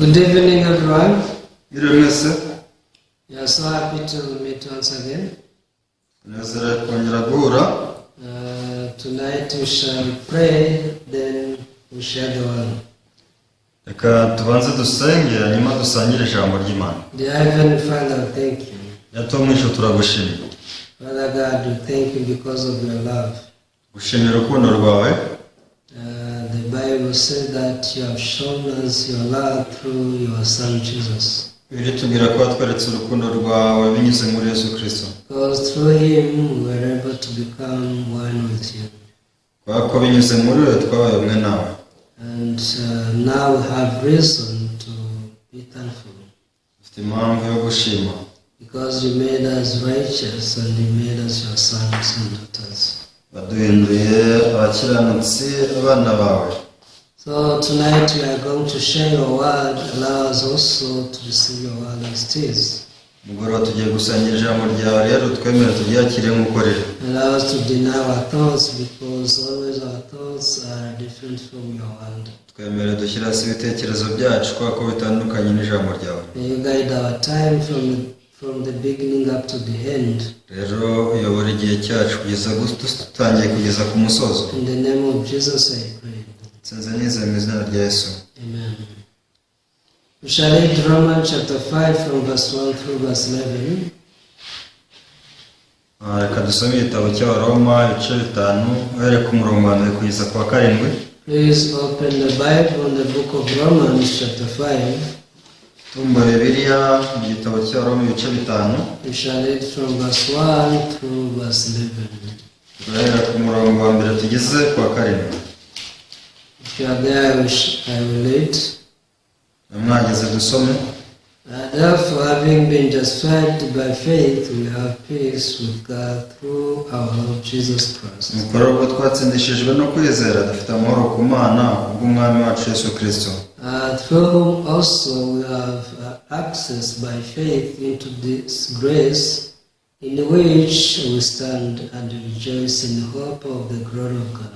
Good evening, everyone. Yes. We are so happy to meet once again. Tonight we shall pray, then we share the word. Dear Heavenly Father, thank you. Father God, we thank you because of your love. The Bible says that you have shown us your love through your Son Jesus. Because through him we are able to become one with you. And now we have reason to be thankful. Because you made us righteous and you made us your sons and daughters. So tonight we are going to share your word. Allow us also to receive your word as it is. Allow us to deny our thoughts, because always our thoughts are different from your word. May you guide our time from the beginning up to the end. In the name of Jesus I pray. Amen. We shall read Romans chapter 5 from verse 1 through verse 11. Please open the Bible on the book of Romans chapter 5. We shall read from verse 1 through verse 11. If you are there, I will read. Therefore, having been justified by faith, we have peace with God through our Lord Jesus Christ. Through whom also we have access by faith into this grace in which we stand and rejoice in hope of the glory of God.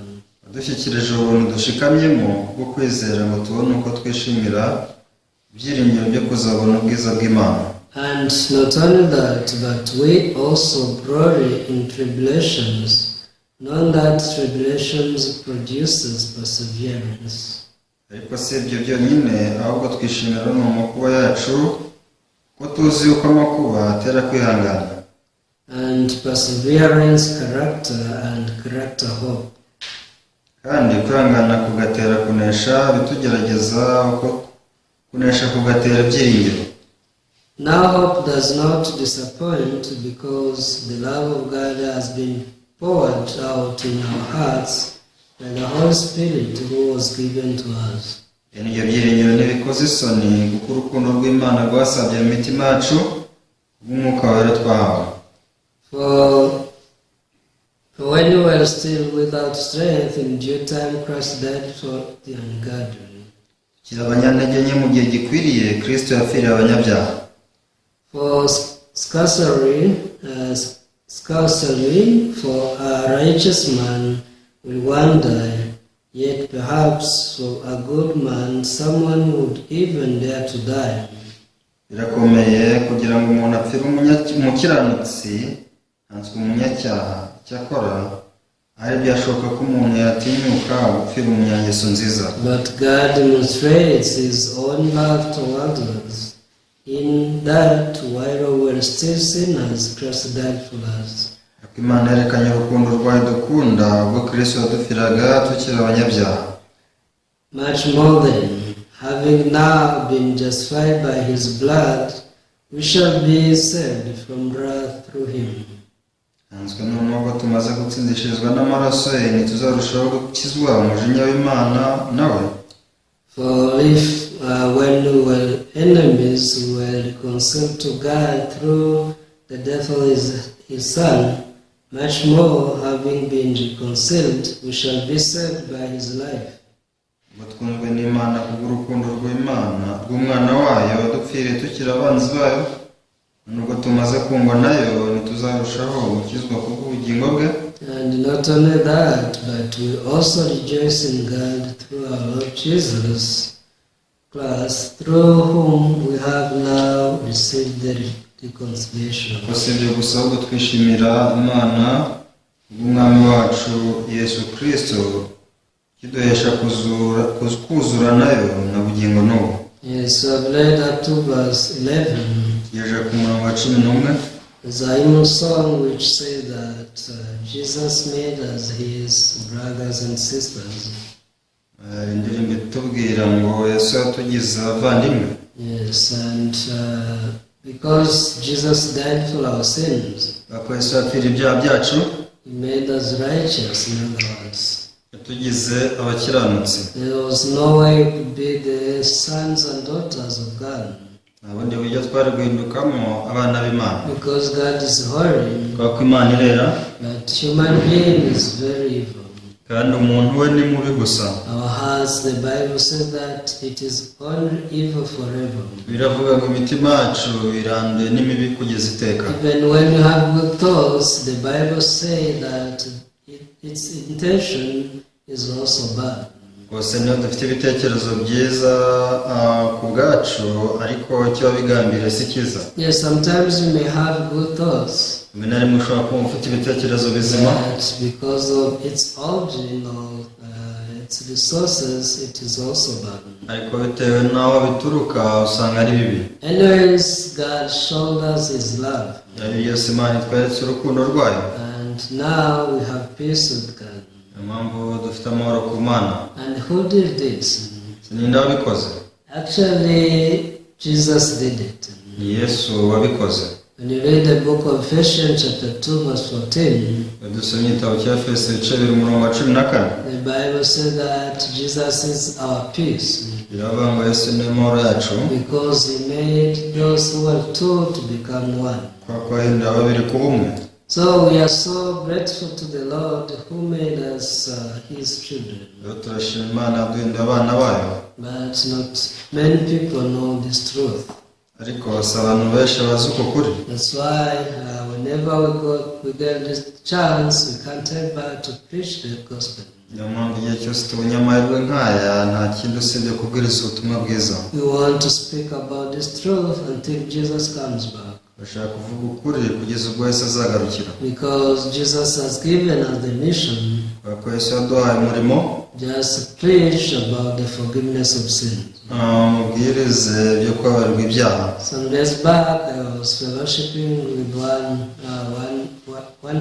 And not only that, but we also glory in tribulations, knowing that tribulations produces perseverance. And perseverance, character, and character, hope. Now hope does not disappoint, because the love of God has been poured out in our hearts by the Holy Spirit who was given to us. For when you were still without strength, in due time Christ died for the ungodly. For scarcely for a righteous man will one die, yet perhaps for a good man someone would even dare to die. But God demonstrates his own love toward us, in that while we were still sinners, Christ died for us. Much more then, having now been justified by his blood, we shall be saved from wrath through him. For if when we were enemies we were reconciled to God through the death of his Son, much more, having been reconciled, we shall be saved by his life. And not only that, but we also rejoice in God through our Lord Jesus class, through whom we have now received the reconciliation. Basibye gusa ahubwo twishimira Imana umwami wacu Yesu Kristo kiduhesha kuzura nayo na bugingo n'ubu. Yes, so I've read up to verse 11. Yeje ku murongo wa 11. There's a hymn song which says that Jesus made us his brothers and sisters. Indirimbo itubwira ngo Yesu yatugize abavandimwe. Yes, and because Jesus died for our sins, Kuko Yesu yapfira ibyaha byacu, he made us righteous, in other words. yatugize abakiranutsi. There was no way we could be the sons and daughters of God, Ubundi buryo twari guhindukamo abana b'Imana. because God is holy, Kuko Imana irera, but human being is very evil. kandi umuntu we ni mubi gusa. Our hearts, the Bible says that it is only evil forever. Biravuga ngo imitima yacu iranduye n'imibi kugeza iteka. Even when you have good thoughts, the Bible says that its intention is also bad. Rwose niyo dufite ibitekerezo byiza ku bwacu, ariko icyo bigambiriye si cyiza. Yes, sometimes you may have good thoughts, Rimwe na rimwe ushobora kuba ufite ibitekerezo bizima, but because of its origin or its resources, it is also bad. ariko bitewe n'aho bituruka usanga ari bibi. Anyways, God showed us His love, Ari yose Imana itweretse urukundo rwayo, and now we have peace with God. niyo mpamvu dufite amahoro ku Mana. And who did this? Ninde wabikoze? Actually, Jesus did it. Ni Yesu wabikoze. When you read the book of Ephesians chapter 2 verse 14, Dusomye igitabo cya Efeso ibice 2:14, the Bible says that Jesus is our peace, biravuga ngo Yesu ni amahoro yacu, because He made those who were two to become one. kuko yahinduye babiri kuba umwe. So we are so grateful to the Lord who made us His children. Rero turashima Imana yaduhinduye abana bayo, But not many people know this truth. ariko si abantu benshi bazi uko kuri. That's why whenever we get this chance, we can't help but to preach the gospel. Niyo mpamvu igihe cyose tubonye amahirwe nk'aya nta kindi usibye kubwiriza ubutumwa bwiza. We want to speak about this truth until Jesus comes back. Bashaka kuvuga ukuri kugeza ubwo Yesu azagarukira. Because Jesus has given us the mission Kuko Yesu yaduhaye umurimo, just to preach about the forgiveness of sins. mubwirize byo kubabarirwa ibyaha. Some days back, I was fellowshipping with one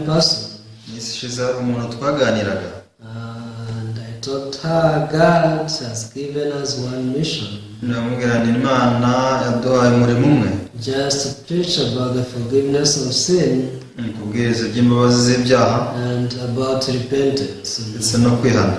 person, N'isi ishize hari umuntu twaganiraga, and I told her God has given us one mission, ndamubwira nti Imana yaduhaye umurimo umwe, just to preach about the forgiveness of sin kubwiriza iby'imbabazi z'ibyaha and about repentance. ndetse no kwihana.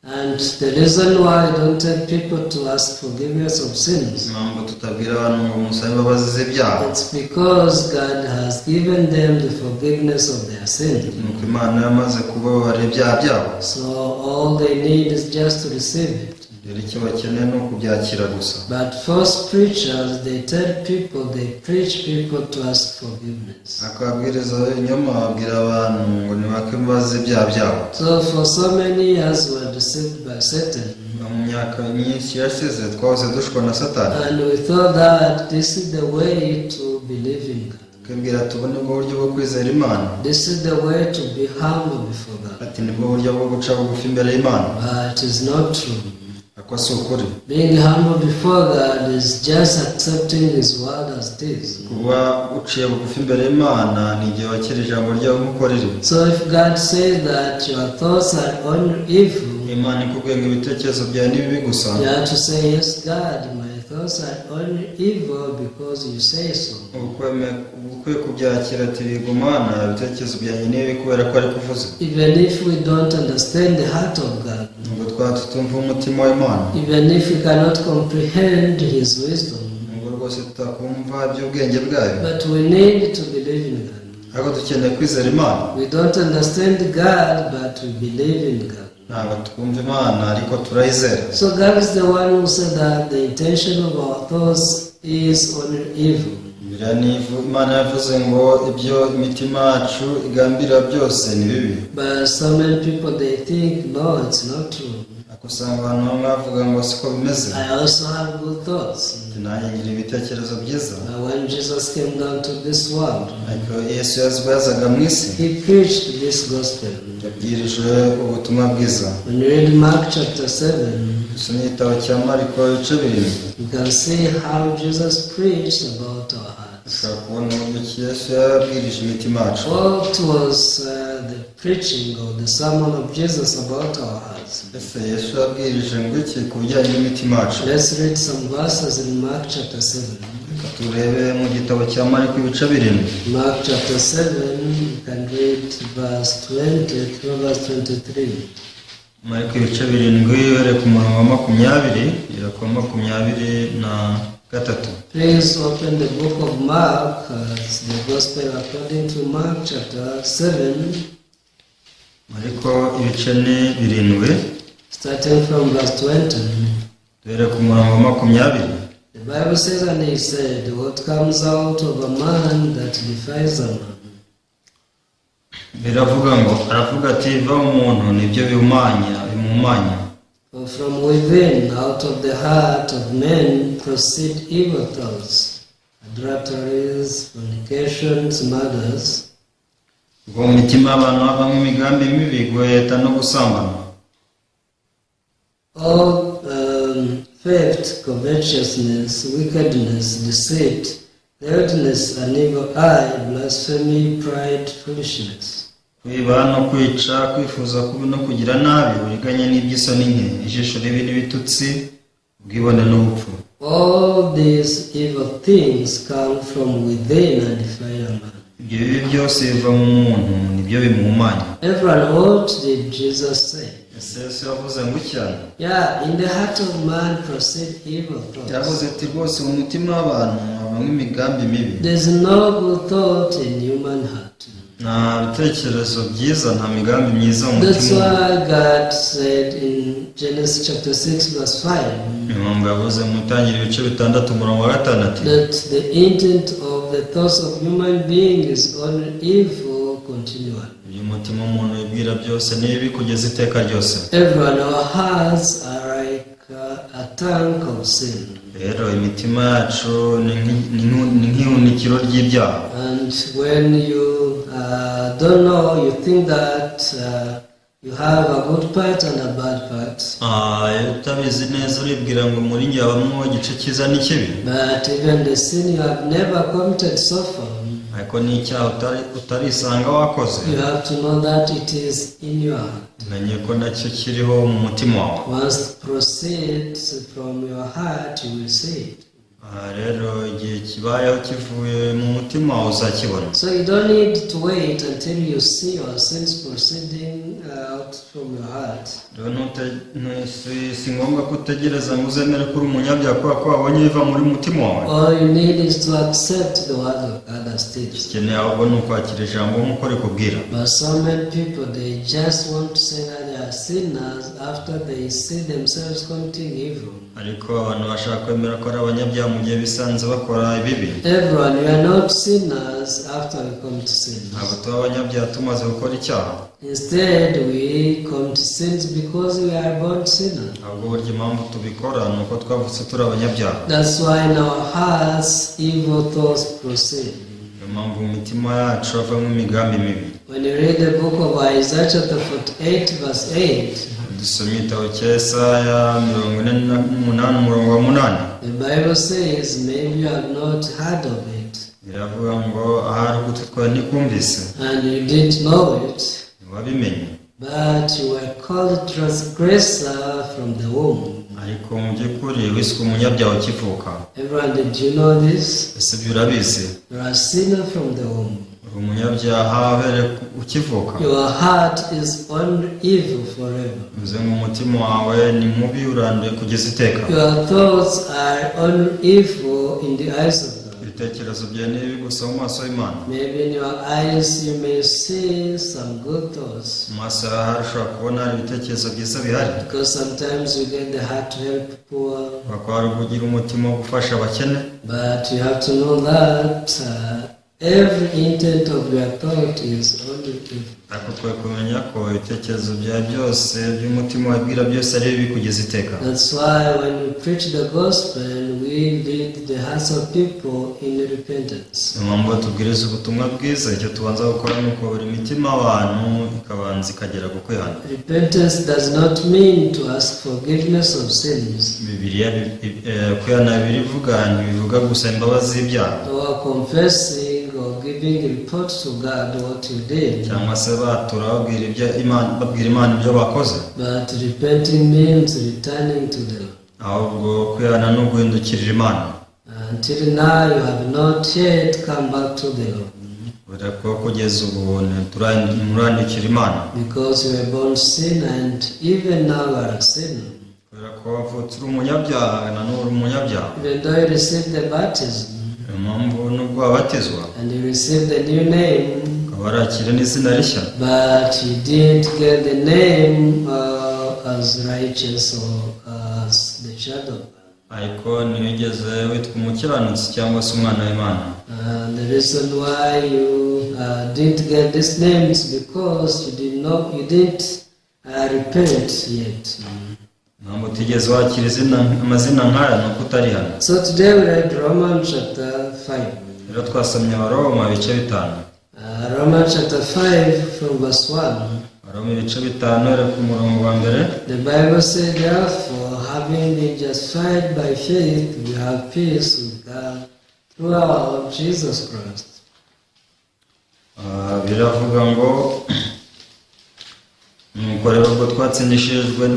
And the reason why I don't tell people to ask forgiveness of sins, Impamvu tutabwira abantu ngo musabe imbabazi z'ibyaha, it's because God has given them the forgiveness of their sins. nuko Imana yamaze kubabarira ibyaha byabo. So all they need is just to receive it. Rero icyo bakeneye ni ukubyakira gusa. But false preachers, they tell people, they preach people to ask forgiveness. Akabwiriza inyuma babwira abantu ngo nibake imbabazi z'ibyaha byabo. So for so many years we were deceived by Satan, Mu myaka myinshi yashize twahoze dushwa na Satani, and we thought that this is the way to believe in God. akabwira tubone ubwo buryo bwo kwizera Imana, This is the way to be humble before God. ati nibwo buryo bwo guca bugufi imbere y'Imana. But it is not true. Ako si ukuri. Being humble before God is just accepting His word as it is. Kuba uciye bugufi imbere y'Imana ni igihe wakira ijambo ryawe nk'uko riri. So if God says that your thoughts are only evil, Imana ikubwiye ngo ibitekerezo byawe ni bibi gusa, you have to say, yes, God, my thoughts are only evil because you say so. ukwiye kubyakira ati yego Mana ibitekerezo byanjye ni bibi kubera ko ari kuvuze. Even if we don't understand the heart of God, Nubwo twaba tutumva umutima w'Imana, even if we cannot comprehend His wisdom, nubwo rwose tutakumva iby'ubwenge bwayo, but we need to believe in God. ariko dukeneye kwizera Imana. We don't understand God, but we believe in God. Ntabwo twumva Imana ariko turayizera. So God is the one who said that the intention of our thoughts is only evil. Imana yavuze ngo ibyo imitima yacu igambira byose ni bibi. But so many people, they think, no, it's not true. usanga abantu bamwe bavuga ngo siko bimeze. I also have good thoughts. Nanjye ngira ibitekerezo byiza. When Jesus came down to this world, ariko Yesu yazaga mu isi, he preached this gospel. yabwirije ubutumwa bwiza. When you read Mark chapter 7, usomye igitabo cya Mariko ibice 7, you can see how Jesus preached about our hearts. ushobora kubona uburyo Yesu yabwirije imitima yacu. What was the preaching or the sermon of Jesus about our hearts? ese Yesu yabwirije ngo iki ku bijyanye n'imitima yacu? Let's read some verses in Mark chapter 7. Reka turebe mu gitabo cya Mariko ibice 7. Mark chapter 7, you can read verse 20 through verse 23. Mariko ibice 7 uhereye ku murongo wa 20 ugera ku 23. Please open the book of Mark, it's the gospel according to Mark chapter 7, Mariko ibice 7 starting from verse 20. uhereye ku murongo wa 20. The Bible says, and he said, what comes out of a man that defies a man? Biravuga ngo aravuga ati va umuntu nibyo bimumanya. For from within, out of the heart of men, proceed evil thoughts, adulteries, fornications, murders, Ubwo mu mitima y'abantu havamo imigambi mibi, guheta no gusambana, all theft, covetousness, wickedness, deceit, lewdness, an evil eye, blasphemy, pride, foolishness. kwiba no kwica, kwifuza kubi no kugira nabi, uburiganya n'iby'isoni nke, ijisho ribi n'ibitutsi, ubwibone n'ubupfu. All these evil things come from within and defile a man. Ibyo bibi byose biva mu muntu, nibyo bimuhumanya. Everyone, what did Jesus say? Ese Yesu yavuze ngo cyane? Yeah, in the heart of man proceed evil thoughts. Yavuze ati rwose mu mutima w'abantu havamo imigambi mibi. There's no good thought in human heart. Nta bitekerezo byiza, nta migambi myiza mu That's mutima. why God said in Genesis chapter 6 verse 5 Impamvu yavuze mu Itangiriro ibice 6 umurongo wa 6 that the intent of the thoughts of human being is only evil continually. uyu mutima umuntu wibwira byose ni bibi kugeza iteka ryose. Everyone, our hearts are like a tank of sin. Rero imitima yacu ni nk'ihunikiro ry'ibyaha. And when you don't know, you think that you have a good part and a bad part. Utabizi neza uribwira ngo muri njye habamo igice cyiza n'ikibi. But even the sin you have never committed so far, ariko ni icyaha utarisanga wakoze. you have to know that it is in your heart. Menye ko nacyo kiriho mu mutima wawe. Once it proceeds from your heart, you will see it. Rero igihe kibayeho kivuye mu mutima wawe uzakibona. So you don't need to wait until you see your sins proceeding out from your heart. Rero si ngombwa ko utegereza ngo uzemere ko uri umunyabyaha kubera ko wabonye biva muri mutima wawe. All you need is to accept the word of God as teach. Ikeneye ahubwo ni ukwakira ijambo nk'uko rikubwira. But so many people, they just want to say that they are sinners after they see themselves committing evil. Ariko abantu bashaka kwemera ko ari abanyabyaha mu gihe bisanze bakora ibibi. Everyone, we are not sinners after we commit sin. Ntabwo tuba abanyabyaha tumaze gukora icyaha. Instead, we commit sins because we are born sinners. Ahubwo burya impamvu tubikora ni uko twavutse turi abanyabyaha. That's why in our hearts evil thoughts proceed. Niyo mpamvu mu mitima yacu havamo imigambi mibi. When you read the book of Isaiah chapter 48 verse 8, dusomye igitabo cya Yesaya 48 umurongo wa 8. the Bible says, maybe you have not heard of it, biravuga ngo ahari ugutwi twawe ntikumvise, and you didn't know it, ntiwabimenye, but you were called transgressor from the womb. ariko mu by'ukuri wiswe umunyabyaha ukivuka. Everyone, did you know this? ese ibyo urabizi? You are a sinner from the womb. uri umunyabyaha uhereye ukivuka. Your heart is on evil forever. bivuze ngo umutima wawe ni mubi, uranduye kugeza iteka. Your thoughts are on evil in the eyes of God. ibitekerezo byawe ni bibi gusa mu maso y'Imana. Maybe in your eyes you may see some good thoughts, mu maso yawe hari ushobora kubona hari ibitekerezo byiza bihari, because sometimes you get the heart to help poor, bakaba hari ugira umutima wo gufasha abakene. but you have to know that every intent of your thought is only evil. ariko twe kumenya ko ibitekerezo bya byose by'umutima wabwira byose ari bibi kugeza iteka. That's why when we preach the gospel, we lead the hearts of people in repentance. Impamvu tubwiriza ubutumwa bwiza, icyo tubanza gukora ni ukubura imitima abantu ikabanza ikagera ku kwihana. Repentance does not mean to ask forgiveness of sins, Bibiliya kwihana birivuga ntibivuga gusa imbabazi z'ibyaha or confessing or giving report to God what you did. cyangwa se batura babwira Imana ibyo bakoze, But repenting means returning to the Lord. ahubwo kwihana ni uguhindukirira Imana. Until now you have not yet come back to the Lord, kubera ko kugeza ubu ntiturandikira Imana, because you were born sinner and even now you are a sinner. kubera ko wavutse uri umunyabyaha na n'ubu uri umunyabyaha. Even though you received the baptism Niyo mpamvu nubwo wabatizwa and you received the new name, ukaba warakira n'izina rishya, but you didn't get the name as righteous or as the child of God. ariko ntiyigeze witwa umukiranutsi cyangwa se umwana w'Imana. The reason why you didn't get this name is because you didn't repent yet. Impamvu utigeze wakira amazina nk'aya ni uko utari hano. So today we read Romans chapter 5. Rero twasomye Abaroma ibice 5. Romans chapter 5 from verse 1. Abaroma ibice 5 rero ku murongo wa mbere. The Bible says, therefore, having been justified by faith, we have peace with God through our Lord Jesus Christ. Biravuga ngo nuko rero ubwo twatsindishirijwe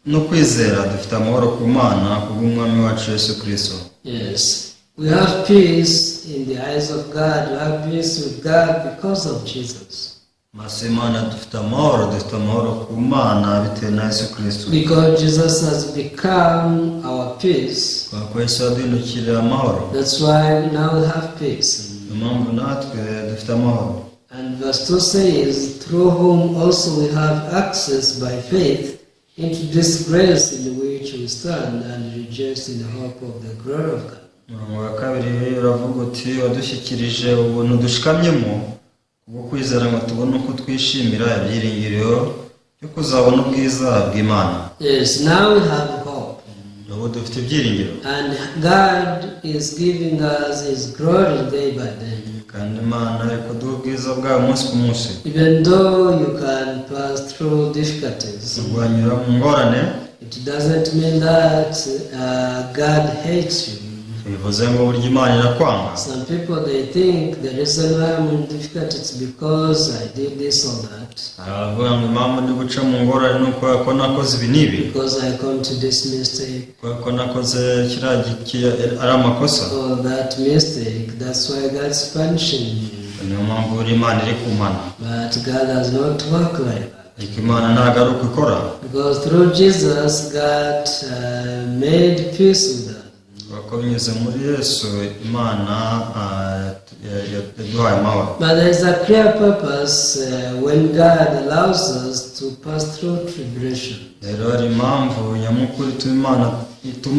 no kwizera dufite amahoro ku Mana kubw'Umwami wacu Yesu Kristo. Yes, we have peace in the eyes of God. We have peace with God because of Jesus. Maso y'Imana dufite amahoro ku Mana bitewe na Yesu Kristo. Because Jesus has become our peace. Kuko Yesu yaduhindukiriye amahoro. That's why now we have peace. Impamvu natwe dufite amahoro. And verse 2 says, through whom also we have access by faith into this grace in which we stand and rejoice in the hope of the glory of God. Umurongo wa kabiri uravuga uti wadushyikirije ubuntu dushikamyemo kubwo kwizera ngo tubone uko twishimira ibyiringiro byo kuzabona ubwiza bw'Imana. Yes, now we have hope. Ubu dufite ibyiringiro. And God is giving us His glory day by day. Kandi Imana ari kuduha ubwiza bwayo umunsi ku munsi. Even though you can pass through difficulties, Urwanyura mu ngorane, it doesn't mean that God hates you. bivuze ngo burya Imana irakwanga. Some people, they think the reason why I'm in difficulties because I did this or that, Aravuga ngo impamvu ndi guca mu ngorane ni uko ko nakoze ibi n'ibi, because I come to this mistake ko nakoze kiriya ari amakosa. or that mistake. That's why God's punishing me. Niyo mpamvu buri Imana iri kumana. But God does not work like that. Ariko Imana ntabwo ari uko ikora. Because through Jesus, God made peace with us. Kuko binyuze muri Yesu Imana yaduhaye amahoro. But there is a clear purpose when God allows us to pass through tribulation. Rero hari impamvu nyamukuru ituma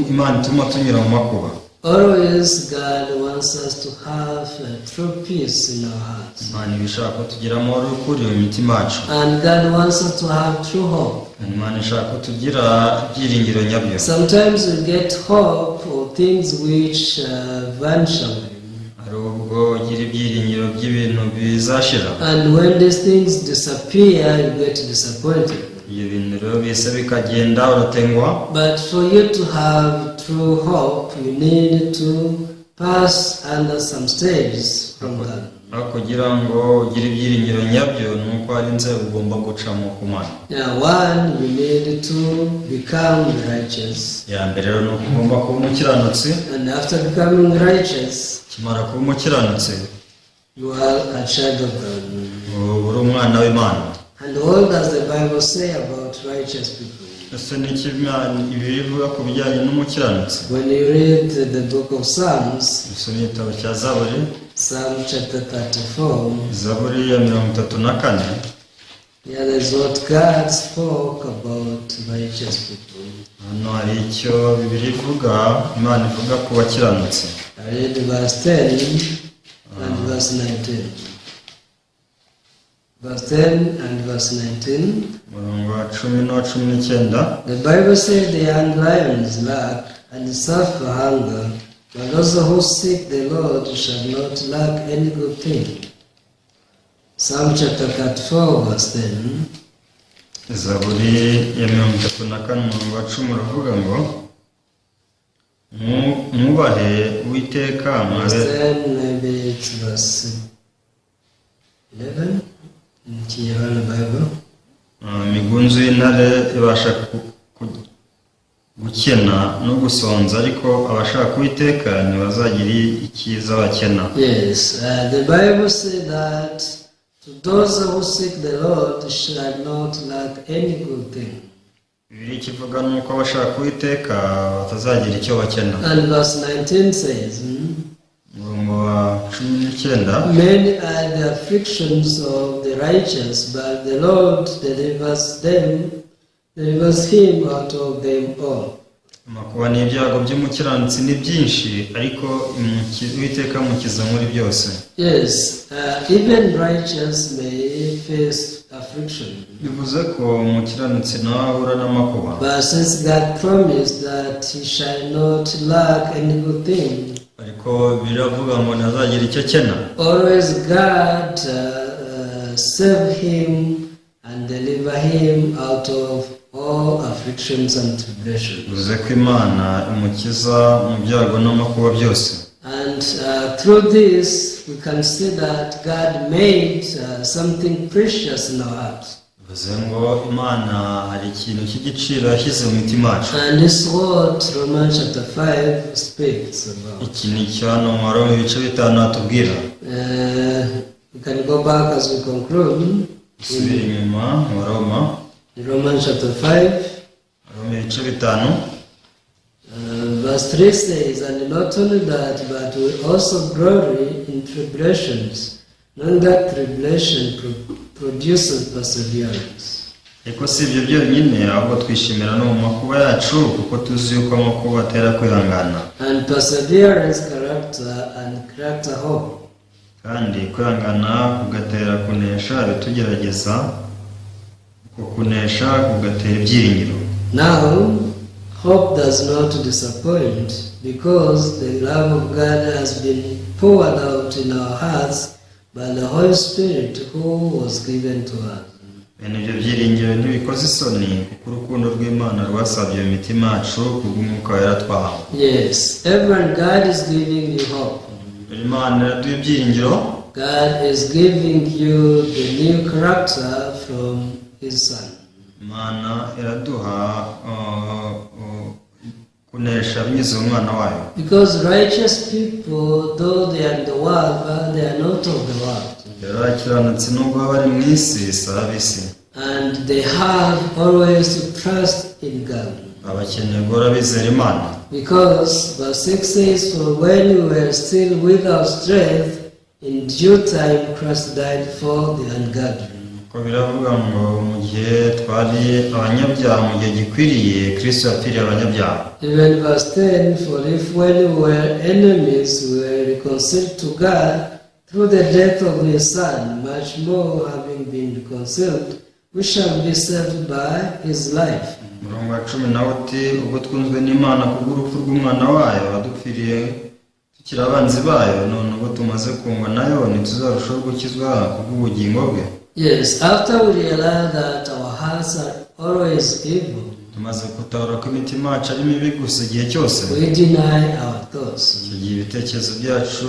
Imana ituma tunyura mu makuba. Always God wants us to have true peace in our hearts. Imana ibishaka ko tugira amahoro y'ukuri mu mitima yacu. And God wants us to have true hope. Imana ishaka ko tugira ibyiringiro nyabyo. Sometimes we get hope for things which vanish away. Hari ubwo ugira ibyiringiro by'ibintu bizashira. And when these things disappear, you get disappointed. Ibyo bintu rero bise bikagenda uratengwa. But for you to have true hope, you need to pass under some stages from God. Aho kugira ngo ugire ibyiringiro nyabyo ni uko hari inzego ugomba gucamo ku Mana. Now, one, you need to become righteous. Ya mbere rero ni uko ugomba kuba umukiranutsi. And after becoming righteous, Kimara kuba umukiranutsi, you are a child of God. uri umwana w'Imana. And what does the Bible say about righteous people? Ese ni iki Bibiliya ivuga ku bijyanye n'umukiranutsi? When you read the book of Psalms, Usomye igitabo cya Zaburi, Psalm chapter 34, Zaburi ya 34, here is what God spoke about righteous people. hano hari icyo Bibiliya ivuga, Imana ivuga ku bakiranutsi. I read verse 10. and verse 19. Verse 10 and verse 19. umurongo wa 10 n'uwa 19. The Bible says the young lions lack and suffer hunger, but those who seek the Lord shall not lack any good thing. Psalm chapter 34 verse 10. Zaburi ya 34 umurongo wa 10 uravuga ngo mwubahe Uwiteka Verse 10, maybe it's verse 11 in Kinyarwanda Bible. imigunzu y'intare ibasha gukena no gusonza, ariko abashaka Uwiteka ntibazagira icyiza bakena. Yes, the Bible says that to those who seek the Lord shall not lack any good thing. Bibiliya ikivuga nuko abashaka Uwiteka batazagira icyo bakena. And verse 19 says, umurongo wa 19. many are the afflictions of the righteous, but the Lord delivers him out of them all. Amakuba n'ibyago by'umukiranutsi ni byinshi, ariko Uwiteka amukiza muri byose. Yes, even righteous may face affliction. Bivuze ko umukiranutsi nawe ahura n'amakuba. But since God promised that he shall not lack any good thing, ariko biravuga ngo ntazagira icyo akena. always God save him and deliver him out of all afflictions and tribulations. Bivuze ko Imana imukiza mu byago n'amakuba byose. And through this, we can see that God made something precious in our hearts. Bivuze ngo Imana hari ikintu cy'igiciro yashyize mu mitima yacu. And this is what Romans chapter 5 speaks about. Iki ni cyano mu Roma ibice 5 hatubwira. We can go back as we conclude. Subira inyuma mu Roma. In Romans chapter 5. Roma ibice 5. Verse 3 says, and not only that, but we also glory in tribulations, knowing that tribulation produces perseverance. Ariko si ibyo byonyine, ahubwo twishimira no mu makuba yacu, kuko tuzi yuko amakuba atera kwihangana. And perseverance, character, and character hope. Kandi kwihangana kugatera kunesha bitugerageza, uko kunesha kugatera ibyiringiro. Now, hope does not disappoint, because the love of God has been poured out in our hearts by the Holy Spirit who was given to us. Bene ibyo byiringiro ntibikoze isoni, kuko urukundo rw'Imana rwasabye mu mitima yacu kubw'Umwuka Wera twahawe. Yes, everyone, God is giving you hope. Imana iraduha ibyiringiro. God is giving you the new character from His Son. Imana iraduha kunesha binyuze mu mwana wayo. Because righteous people, though they are in the world, but they are not of the world. Abakiranutsi nubwo baba bari mu isi si ab'isi. And they have always to trust in God. Abakeneye guhora bizera Imana. Because verse 6 says, for when we were still without strength, in due time Christ died for the ungodly. Ko biravuga ngo mu gihe twari abanyabyaha mu gihe gikwiriye Kristo yapfiriye abanyabyaha. Even verse 10, for if when we were enemies we were reconciled to God through the death of His Son, much more having been reconciled, we shall be saved by His life. Umurongo wa 10 nawo uti, ubwo twunzwe n'Imana kubw'urupfu rw'umwana wayo wadupfiriye tukiri abanzi bayo, none ubwo tumaze kungwa nayo ntituzarushaho gukizwa kubw'ubugingo bwe. Yes, after we realize that our hearts are always evil, tumaze gutahura ko imitima yacu ari mibi gusa igihe cyose, we deny our thoughts. icyo gihe ibitekerezo byacu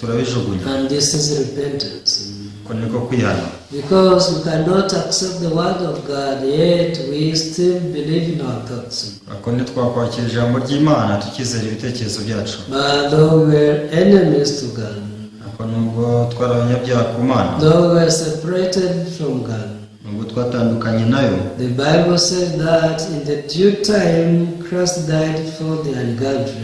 turabijugunya. And this is repentance. Ko niko kwihana. Because we cannot accept the word of God, yet we still believe in our thoughts. Ako ntitwakwakira ijambo ry'Imana tukizera ibitekerezo byacu. But though we were enemies to God, Ako nubwo twari abanyabyaha ku Mana, though we were separated from God, nubwo twatandukanye nayo, the Bible says that in the due time Christ died for the ungodly.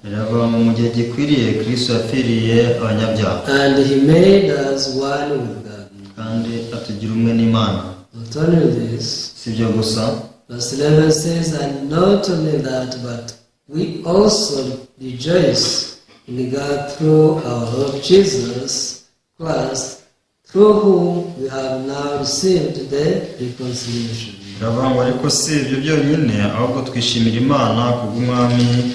Biravuga ngo mu gihe gikwiriye Kristo yapfiriye abanyabyaha. And He made us one with God. Kandi atugira umwe n'Imana. Not only this, Si ibyo gusa, verse 11 says, and not only that, but we also rejoice in God through our Lord Jesus Christ, through whom we have now received the reconciliation. biravuga ngo ariko si ibyo byonyine ahubwo twishimira Imana kubw'umwami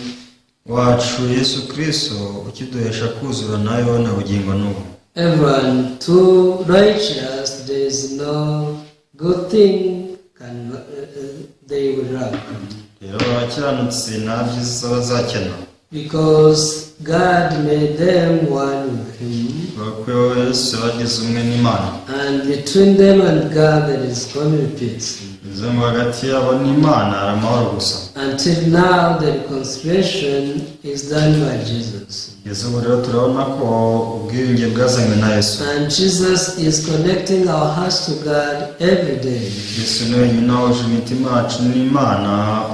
wacu Yesu Kristo ukiduhesha kuzura nayo na bugingo n'ubu. Everyone too righteous, there is no good thing they will lack. rero abakiranutsi nta byiza bazakena, Because God made them one with Him, kuko Yesu yabagize umwe n'Imana, and between them and God there is only peace. bivuze ngo hagati yabo n'Imana hari amahoro gusa. Until now, the reconciliation is done by Jesus. kugeza ubu rero turabona ko ubwiyunge bwazanywe na Yesu. And Jesus is connecting our hearts to God every day. Yesu ni wenyine wahuje imitima yacu n'Imana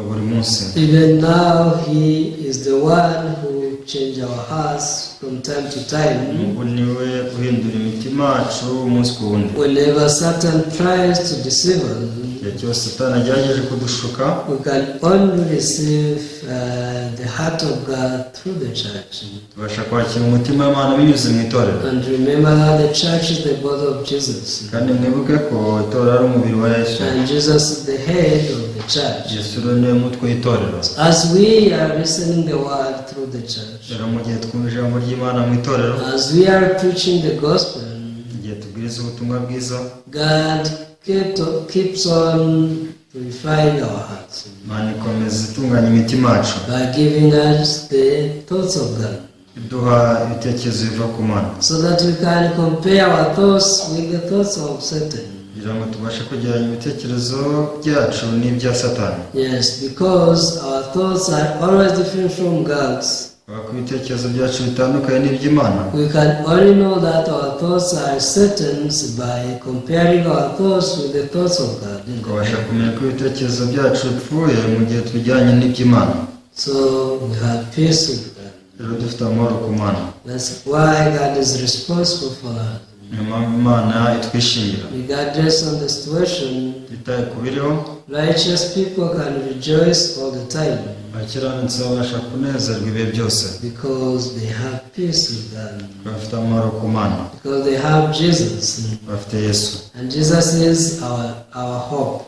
buri munsi. Even now, He is the one who changes our hearts from time to time. Ubu niwe uhindura imitima yacu umunsi ku wundi. Whenever Satan tries to deceive us, igihe cyose Satani agerageje kudushuka, we can only receive the heart of God through the church. tubasha kwakira umutima w'Imana binyuze mu itorero. And remember that the church is the body of Jesus. kandi mwibuke ko itorero ari umubiri wa Yesu. And Jesus is the head of the church. Yesu rero niwe mutwe w'itorero. As we are listening the word through the church, rero mu gihe twumva ijambo ry'Imana mu itorero, as we are preaching the gospel, igihe tubwiriza ubutumwa bwiza, God keeps on purifying our hearts Imana ikomeza itunganya imitima yacu by giving us the thoughts of God, iduha ibitekerezo biva ku Mana, so that we can compare our thoughts with the thoughts of Satan. kugira ngo tubashe kugereranya ibitekerezo byacu n'ibya Satani. Yes, because our thoughts are always different from God's. kubera ko ibitekerezo byacu bitandukanye n'iby'Imana, We can only know that our thoughts are Satan's by comparing our thoughts with the thoughts of God. tukabasha kumenya ko ibitekerezo byacu bipfuye mu gihe tubijyanye n'iby'Imana. So we have peace with God. rero dufite amahoro ku Mana. That's why God is responsible for us. niyo mpamvu Imana itwishingira. Regardless of the situation, twitaye ku biriho, righteous people can rejoice all the time abakiranutsi babasha kunezerwa ibihe byose, because they have peace with God. bafite amahoro ku Mana, Because they have Jesus. bafite Yesu. And Jesus is our hope.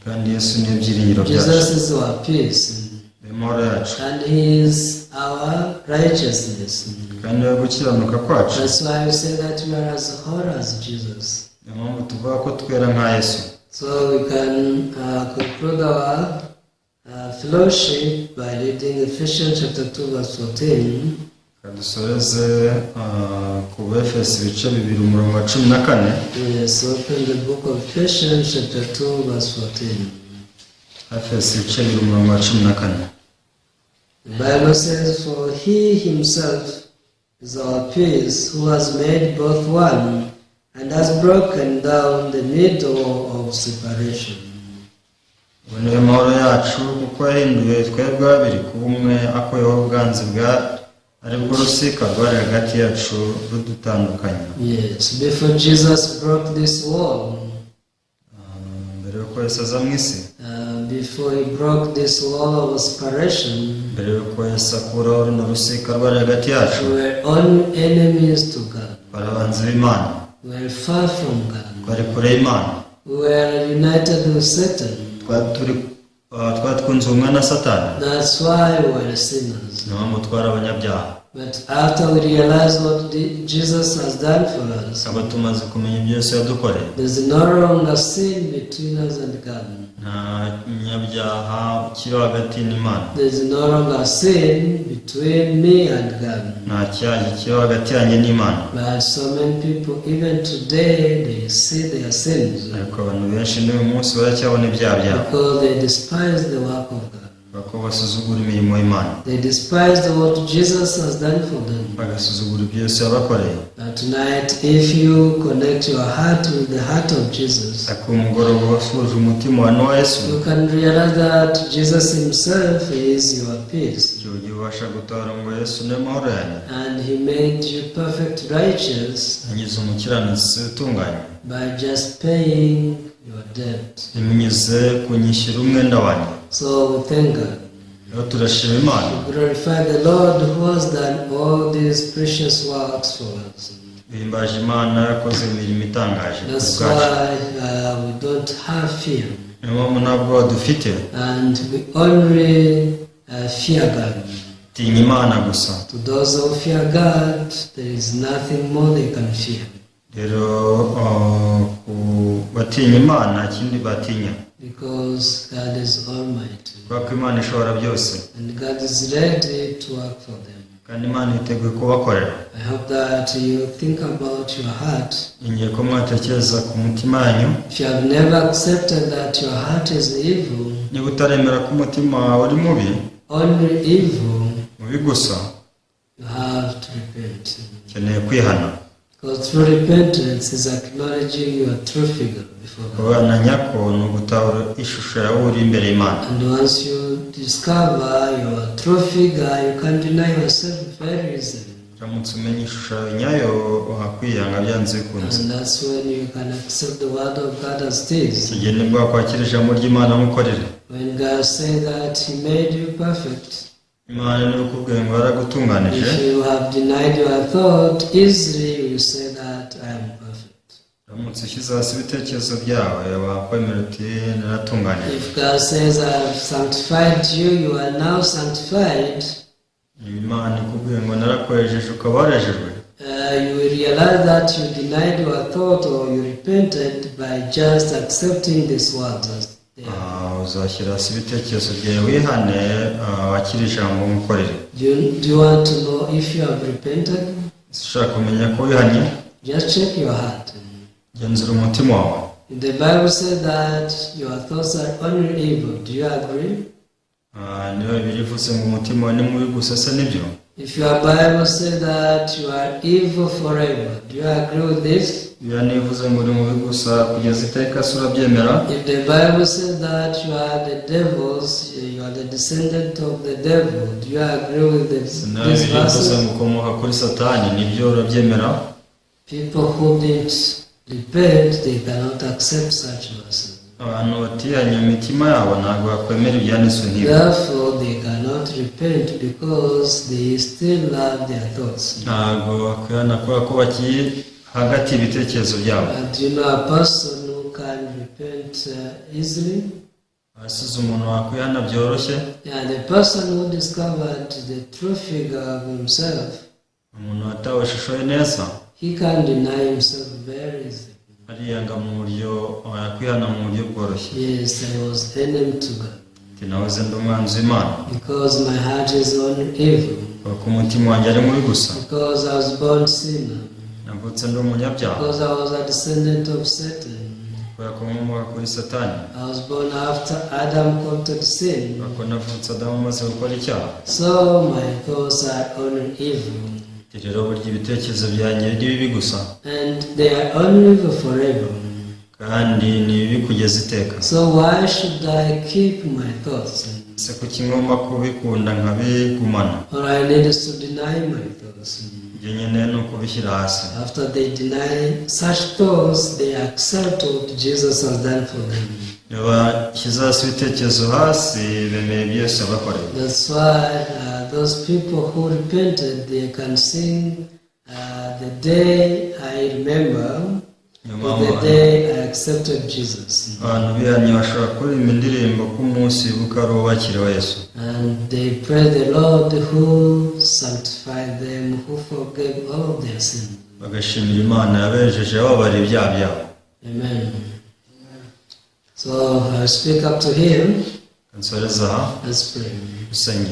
kandi Yesu niyo byiringiro Jesus byacu, is our peace. amahoro yacu, And He is our righteousness. kandi niyo gukiranuka kwacu. That's why we say that we are as whole as Jesus. niyo mpamvu tuvuga ko twera nka Yesu. So we can conclude our fellowship by reading Ephesians chapter 2 verse 14. dusoreze ku Befesi ibice 2:14. Yes, open the book of Ephesians chapter 2 verse 14. Efesi ibice 2:14. The Bible says, "For He Himself is our peace, who has made both one, and has broken down the middle of separation." ubu niyo mahoro yacu, kuko yahinduye twebwe babiri kuba umwe, akuyeho ubwanzi ari bwo rusika rwari hagati yacu rudutandukanya. Yes, before Jesus broke this wall, mbere yuko Yesu aza mu isi, before He broke this wall of separation, mbere yuko Yesu akuraho runo rusika rwari hagati yacu, we were only enemies to God. twari abanzi b'Imana, We were far from God. twari kure y'Imana, We were united with Satan. twari twunze ubumwe na Satani. That's why we were sinners. niyo mpamvu twari abanyabyaha. But after we realize what Jesus has done for us, aba tumaze kumenya ibyo Yesu yadukoreye, there's no longer sin between us and God. nta munyabyaha ukiri hagati n'Imana, There's no longer sin between me and God. nta cyaha kiri hagati yanjye n'Imana. But so many people, even today, they see their sins ariko abantu benshi n'uyu munsi baracyabona ibyaha byabo, because they despise the work of God. kuko basuzugura imirimo y'Imana, They despise what Jesus has done for them. bagasuzugura ibyo Yesu yabakoreye. But tonight, if you connect your heart with the heart of Jesus, ariko umugoroba wasuje umutima wa n'uwa Yesu, you can realize that Jesus Himself is your peace. icyo gihe ubasha gutahura ngo Yesu niwe mahoro yanjye, And He made you perfect righteous angize umukiranutsi utunganye, by just paying your debt. binyuze kunyishyura umwenda wanjye. So we thank God. rero turashima Imana We glorify the Lord who has done all these precious works for us. duhimbaje Imana yakoze imirimo itangaje ku That's bwacu why we don't have fear. niyo mpamvu ntabwo dufite And we only fear God. tinya Imana gusa To those who fear God, there is nothing more they can fear. rero ku batinya Imana ikindi batinya Because God is almighty. kubera ko Imana ishobora byose And God is ready to work for them. kandi Imana yiteguye kubakorera I hope that you think about your heart. ngiye ko mwatekereza ku mutima yanyu If you have never accepted that your heart is evil, niba utaremera ko umutima wawe uri mubi only evil, mubi gusa you have to repent. ukeneye kwihana Because through repentance is acknowledging your true figure before God. kubana nyako ni ugutahura ishusho yawe uri imbere y'Imana And once you discover your true figure, you can deny yourself very easily. uramutse umenya ishusho yawe nyayo wakwiyanga byanze bikunze And that's when you can accept the word of God as it is. igihe nibwo wakwakira ijambo ry'Imana mukorere When God said that He made you perfect, Imana niwe ukubwiye ngo yaragutunganije if you have denied your thought easily, you say that I am perfect. uramutse ushyize hasi ibitekerezo byawe wakwemera uti naratunganije If God says I have sanctified you, you are now sanctified, Imana ikubwiye ngo narakoresheje ukaba warejejwe you will realize that you denied your thought or you repented by just accepting these words as they are. uzashyira hasi ibitekerezo byawe wihane wakira ijambo mukorere Do you want to know if you have repented? ushaka kumenya ko wihanye Just check your heart. genzura umutima wawe The Bible says that your thoughts are only evil. Do you agree? niba Bibiliya ivuze ngo umutima wawe ni mubi gusa se nibyo If your Bible says that you are evil forever, do you agree with this? Bibiliya nivuze ngo uri mubi gusa kugeza iteka se urabyemera If the Bible says that you are the devils, you are the descendant of the devil, do you agree with this nawe Bibiliya ivuze verse? ngo ukomoka kuri Satani nibyo urabyemera People who didn't repent, they cannot accept such verses. abantu batihanye mu mitima yabo ntabwo bakwemera ibyanditswe nk'ibyo Therefore, they cannot repent because they still love their thoughts. ntabwo bakwihana kubera ko bakiri hagati y'ibitekerezo byabo Do you know a person who can repent easily? hasize umuntu wakwihana byoroshye Yeah, the person who discovered the true figure of himself, umuntu watawe ishusho ye neza he can deny himself very easily. ariyanga mu buryo yakwihana mu buryo bworoshye Yes, I was enemy to God ati nahoze ndi umwanzi w'Imana because my heart is only evil, kubera ko umutima wanjye ari mubi gusa because I was born sinner, navutse ndi umunyabyaha because I was a descendant of Satan. kubera ko nkomoka kuri Satani I was born after Adam committed sin. kubera ko navutse Adamu amaze gukora icyaha So my thoughts are only evil, ati rero burya ibitekerezo byanjye ni bibi gusa and they are only evil forever. kandi ni bibi kugeza iteka So why should I keep my thoughts? se kuki ngomba kubikunda nkabigumana Or I need to deny my thoughts. ibyo nyine ni ukubishyira hasi After they deny such thoughts, they accept what Jesus has done for them. iyo bashyize hasi ibitekerezo hasi bemera ibyo Yesu yabakoreye That's why those people who repented, they can sing the day I remember, the day I accepted Jesus. abantu bihanye bashobora kuririmba indirimbo ko umunsi wibuka ari uwo bakiriwe Yesu And they praise the Lord who sanctified them, who forgave all of their sins. bagashimira Imana yabejeje yababariye ibyaha byabo Amen. So I speak up to Him. kansoreza aha Let's pray. dusenge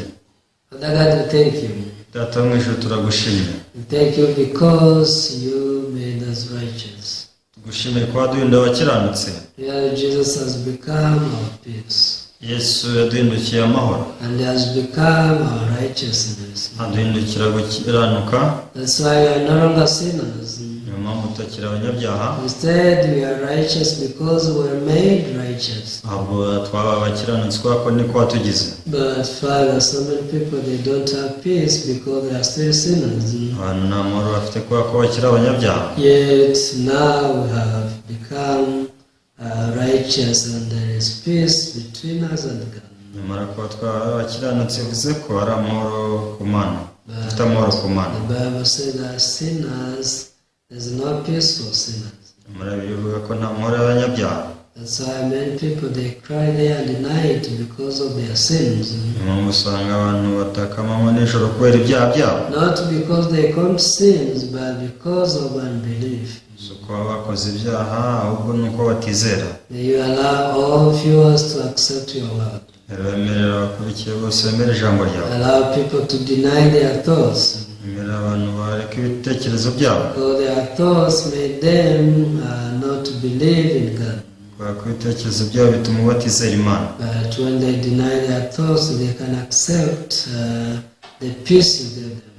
Father God, we thank you. data wo mu ijuru turagushimira We thank you because you made us righteous. tugushimiye ko waduhinda abakiranutse Here Jesus has become our peace Yesu yaduhindukiye amahoro and has become our righteousness. aduhindukira gukiranuka That's why we are no longer sinners. niyo mpamvu tutakiri abanyabyaha Instead, we are righteous because we were made righteous. ntabwo twaba abakiranutsi kubera ko niko watugize But Father, so many people, they don't have peace because they are still sinners. abantu nta mahoro bafite kubera ko bakiri abanyabyaha Yet now we have become righteous and there is peace between us and God. nyamara kuba abakiranutsi bivuze ko ari amahoro ku Mana, dufite amahoro ku Mana. The Bible says that sinners, there's no peace for sinners. nyamara bivuga ko nta mahoro y'abanyabyaha. That's why many people, they cry day and night because of their sins. niyo mpamvu usanga abantu bataka amanywa n'ijoro kubera ibyaha byabo, Not because they commit sins, but because of unbelief. si uko baba bakoze ibyaha ahubwo ni uko batizera. May you allow all viewers to accept your word. rero bemerera abakurikiye bose bemere ijambo ryawe. Allow people to deny their thoughts. bemerera abantu bareka ibitekerezo byabo, Because their thoughts made them not believe in God. kubera ko ibitekerezo byabo bituma batizera Imana. But when they deny their thoughts, they can accept the peace you give them.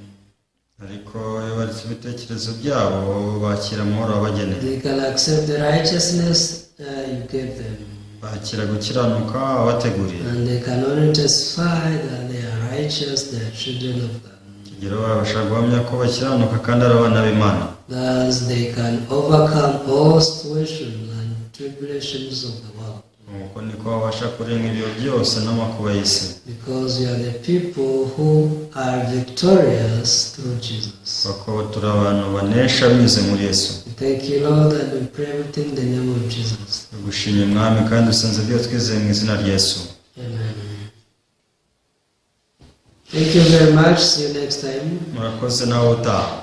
ariko iyo baretse ibitekerezo byabo bakira amahoro wabageneye, They can accept the righteousness you gave them. bakira gukiranuka wabateguriye. And they can only testify that they are righteous, they are children of God. kugira babasha guhamya ko bakiranuka kandi ari abana b'Imana. Thus they can overcome all situations and tribulations of the world. nuko niko babasha kurenga ibyo byose n'amakuba y'isi, Because you are the people who are victorious through Jesus. kuko turi abantu banesha binyuze muri Yesu. Thank you, Lord, and we pray everything in the name of Jesus. tugushimye Mwami kandi dusenze ibyo twizeye mu izina rya Yesu. Amen. Thank you very much. See you next time. murakoze nawe utaha.